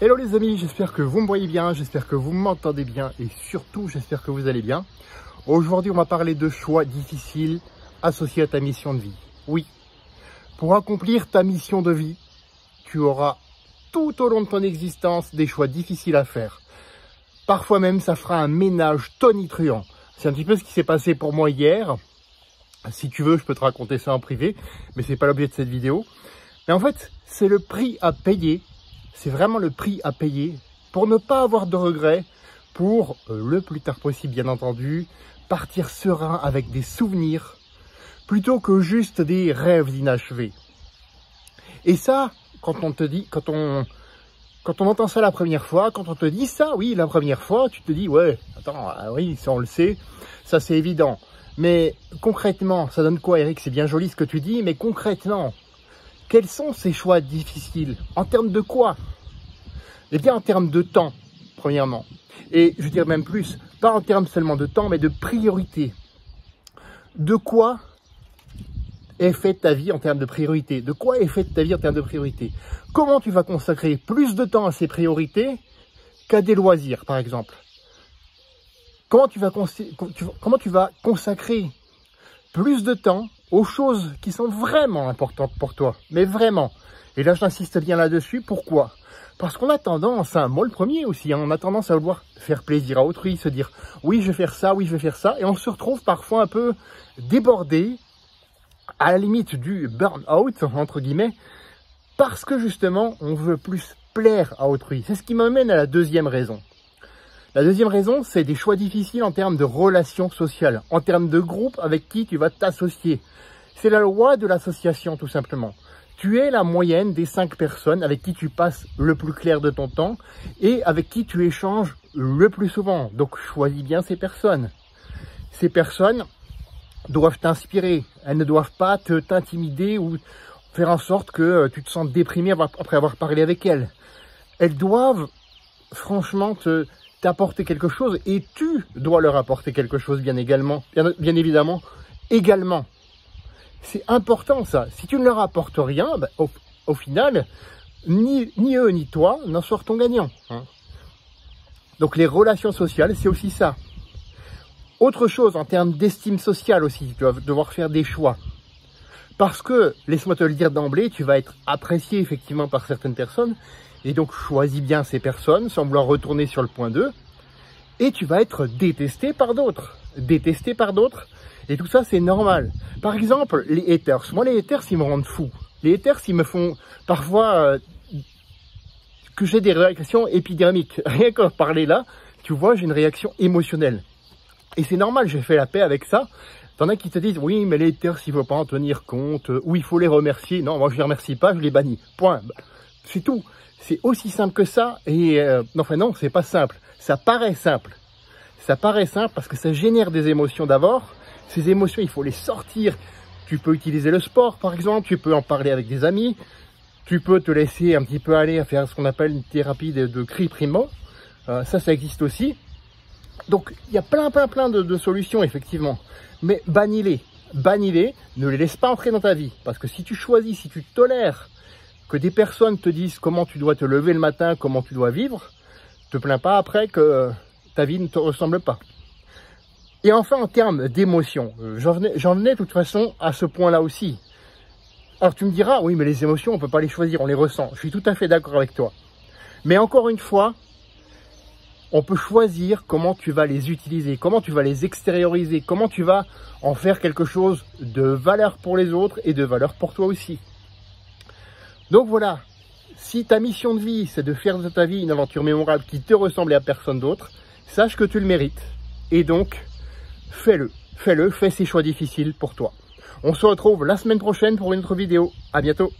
Hello les amis, j'espère que vous me voyez bien, j'espère que vous m'entendez bien et surtout j'espère que vous allez bien. Aujourd'hui on va parler de choix difficiles associés à ta mission de vie. Oui, pour accomplir ta mission de vie, tu auras tout au long de ton existence des choix difficiles à faire. Parfois même ça fera un ménage tonitruant. C'est un petit peu ce qui s'est passé pour moi hier. Si tu veux, je peux te raconter ça en privé, mais c'est pas l'objet de cette vidéo. Mais en fait, c'est le prix à payer. C'est vraiment le prix à payer pour ne pas avoir de regrets, pour le plus tard possible, bien entendu, partir serein avec des souvenirs, plutôt que juste des rêves inachevés. Et ça, quand on entend ça la première fois, quand on te dit ça, oui, la première fois, tu te dis, ouais, attends, oui, ça on le sait, ça c'est évident. Mais concrètement, ça donne quoi, Eric? C'est bien joli ce que tu dis, mais concrètement, quels sont ces choix difficiles? En termes de quoi? Eh bien, en termes de temps, premièrement. Et je dirais même plus, pas en termes seulement de temps, mais de priorité. De quoi est faite ta vie en termes de priorité? De quoi est faite ta vie en termes de priorité? Comment tu vas consacrer plus de temps à ces priorités qu'à des loisirs, par exemple? Comment tu vas consacrer plus de temps aux choses qui sont vraiment importantes pour toi, mais vraiment. Et là, j'insiste bien là-dessus. Pourquoi? Parce qu'on a tendance, moi le premier aussi, on a tendance à vouloir faire plaisir à autrui, se dire oui, je vais faire ça, oui, je vais faire ça, et on se retrouve parfois un peu débordé, à la limite du burn-out, entre guillemets, parce que justement, on veut plus plaire à autrui. C'est ce qui m'amène à la deuxième raison. La deuxième raison, c'est des choix difficiles en termes de relations sociales, en termes de groupe avec qui tu vas t'associer. C'est la loi de l'association, tout simplement. Tu es la moyenne des 5 personnes avec qui tu passes le plus clair de ton temps et avec qui tu échanges le plus souvent. Donc, choisis bien ces personnes. Ces personnes doivent t'inspirer. Elles ne doivent pas t'intimider ou faire en sorte que tu te sens déprimé après avoir parlé avec elles. Elles doivent, franchement, t'apporter quelque chose et tu dois leur apporter quelque chose bien évidemment également. C'est important ça. Si tu ne leur apportes rien, au final, ni eux ni toi n'en sortons gagnants. Donc les relations sociales, c'est aussi ça. Autre chose en termes d'estime sociale aussi, tu vas devoir faire des choix. Parce que, laisse-moi te le dire d'emblée, tu vas être apprécié effectivement par certaines personnes. Et donc, choisis bien ces personnes sans vouloir retourner sur le point 2. Et tu vas être détesté par d'autres. Détesté par d'autres. Et tout ça, c'est normal. Par exemple, les haters. Moi, les haters, ils me rendent fou. Les haters, ils me font parfois que j'ai des réactions épidermiques. Rien qu'en parler là, tu vois, j'ai une réaction émotionnelle. Et c'est normal, j'ai fait la paix avec ça. T'en as qui te disent, oui, mais les haters, il ne faut pas en tenir compte, ou il faut les remercier. Non, moi, je ne les remercie pas, je les bannis. Point. C'est tout. C'est aussi simple que ça. Et enfin non, c'est pas simple. Ça paraît simple. Ça paraît simple parce que ça génère des émotions d'abord. Ces émotions, il faut les sortir. Tu peux utiliser le sport, par exemple. Tu peux en parler avec des amis. Tu peux te laisser un petit peu aller à faire ce qu'on appelle une thérapie de cris primo. Ça existe aussi. Donc, il y a plein de solutions, effectivement. Mais bannis-les. Bannis-les. Ne les laisse pas entrer dans ta vie. Parce que si tu choisis, si tu tolères que des personnes te disent comment tu dois te lever le matin, comment tu dois vivre, te plains pas après que ta vie ne te ressemble pas. Et enfin, en termes d'émotions, j'en venais de toute façon à ce point-là aussi. Alors tu me diras, oui, mais les émotions, on ne peut pas les choisir, on les ressent. Je suis tout à fait d'accord avec toi. Mais encore une fois, on peut choisir comment tu vas les utiliser, comment tu vas les extérioriser, comment tu vas en faire quelque chose de valeur pour les autres et de valeur pour toi aussi. Donc voilà, si ta mission de vie, c'est de faire de ta vie une aventure mémorable qui te ressemble à personne d'autre, sache que tu le mérites. Et donc, fais-le, fais ces choix difficiles pour toi. On se retrouve la semaine prochaine pour une autre vidéo. À bientôt.